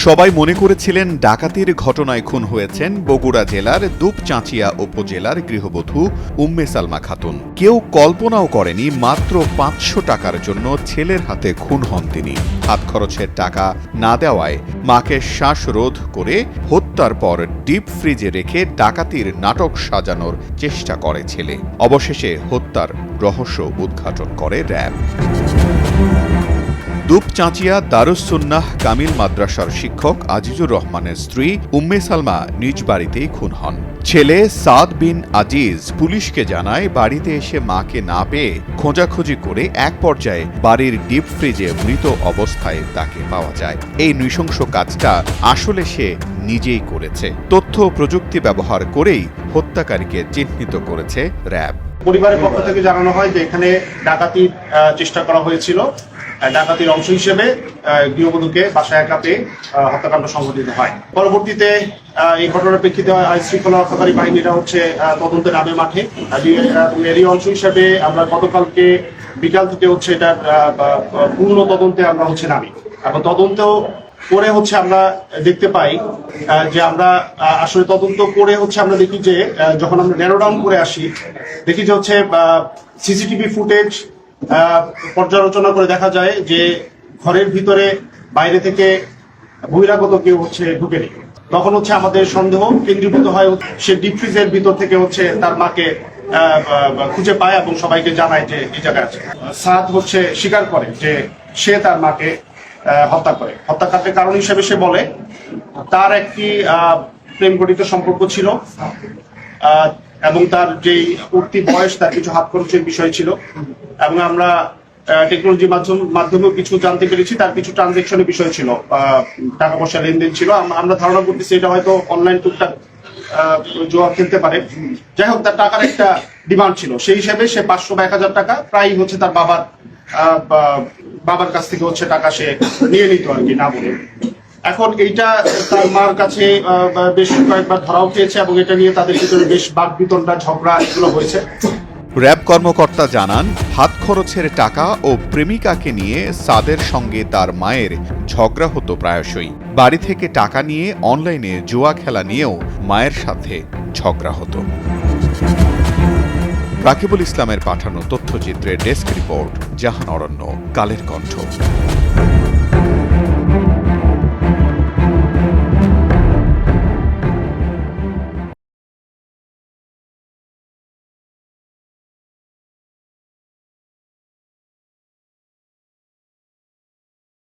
সবাই মনে করেছিলেন ডাকাতির ঘটনায় খুন হয়েছেন বগুড়া জেলার দুপচাঁচিয়া উপজেলার গৃহবধূ উম্মে সালমা খাতুন। কেউ কল্পনাও করেনি মাত্র ৫০০ টাকার জন্য ছেলের হাতে খুন হন তিনি। হাত খরচের টাকা না দেওয়ায় মাকে শ্বাসরোধ করে হত্যার পর ডিপ ফ্রিজে রেখে ডাকাতির নাটক সাজানোর চেষ্টা করে ছেলে। অবশেষে হত্যার রহস্য উদ্ঘাটন করে র্যাব। দুপচাঁচিয়া দারুস সুন্নাহ কামিল মাদ্রাসার শিক্ষক আজিজুর রহমানের স্ত্রী উম্মে সালমা নিজ বাড়িতেই খুন হন। ছেলে সাদ বিন আজিজ পুলিশকে জানায় বাড়িতে এসে মাকে না পেয়ে খোঁজাখুঁজি করে এক পর্যায়ে বাড়ির ডিপ ফ্রিজে মৃত অবস্থায় তাকে পাওয়া যায়। এই নৃশংস কাজটা আসলে সে নিজেই করেছে। তথ্য প্রযুক্তি ব্যবহার করেই হত্যাকারীকে চিহ্নিত করেছে র্যাব। পরিবারের পক্ষ থেকে জানানো হয় যে এখানে ডাকাতির চেষ্টা করা হয়েছিল। ডাকাতির অংশ হিসেবে গৃহবধূকে বাসায় একা পেয়ে হত্যাকাণ্ড সংঘটিত হয়। পরবর্তীতে এই ঘটনার প্রেক্ষিতে আইন শৃঙ্খলা রক্ষাকারী বাহিনীরা তদন্তে নামে মাঠে। এরই অংশ হিসেবে আমরা গতকালকে বিকাল থেকে এটার পূর্ণ তদন্তে আমরা নামি এবং তদন্তেও করে আমরা দেখতে পাই যে আমরা আসলে তদন্ত করে আমরা দেখি যে যখন আমরা ন্যারো ডাউন করে আসি দেখি যে সিসিটিভি ফুটেজ পর্যালোচনা করে দেখা যায় যে ঘরের ভিতরে বাইরে থেকে বহিরাগত কেউ ঢুকেনি। তখন আমাদের সন্দেহ কেন্দ্রীভূত হয় সে ডিপ ফ্রিজের ভিতর থেকে তার মাকে খুঁজে পায় এবং সবাইকে জানায় যে এই জায়গায় আছে। সাদ স্বীকার করে যে সে তার মাকে হত্যা করে। হত্যাকাণ্ডের কারণ হিসেবে সে বলে তার একটি প্রেম গঠিত সম্পর্ক ছিল এবং তার যেই উঠতি বয়স তার কিছু হাত খরচের বিষয় ছিল এবং আমরা টেকনোলজির মাধ্যমেও কিছু জানতে পেরেছি তার কিছু ট্রানজেকশনের বিষয় ছিল, টাকা পয়সা লেনদেন ছিল। আমরা ধারণা করতেছি এটা হয়তো অনলাইন টুকটাক জোয়া খেলতে পারে। যাই হোক, তার টাকার একটা ডিমান্ড ছিল, সেই হিসেবে সে ৫০০ বা ১০০০ টাকা প্রায় তার বাবার কাছ থেকে টাকা সে নিয়ে নিত আর কি, না বলে। এখন এইটা তার মার কাছে বেশ কয়েকবার ধরাও খেয়েছে এবং এটা নিয়ে তাদের ভিতরে বেশ বাকবিতণ্ডা ঝগড়া এগুলো হয়েছে। র্যাব কর্মকর্তা জানান, হাত খরচের টাকা ও প্রেমিকাকে নিয়ে সাদের সঙ্গে তার মায়ের ঝগড়া হতো প্রায়শই। বাড়ি থেকে টাকা নিয়ে অনলাইনে জুয়া খেলা নিয়েও মায়ের সাথে ঝগড়া হতো। রাকিবুল ইসলামের পাঠানো তথ্যচিত্রের ডেস্ক রিপোর্ট, জাহান অরণ্য, কালের কণ্ঠ।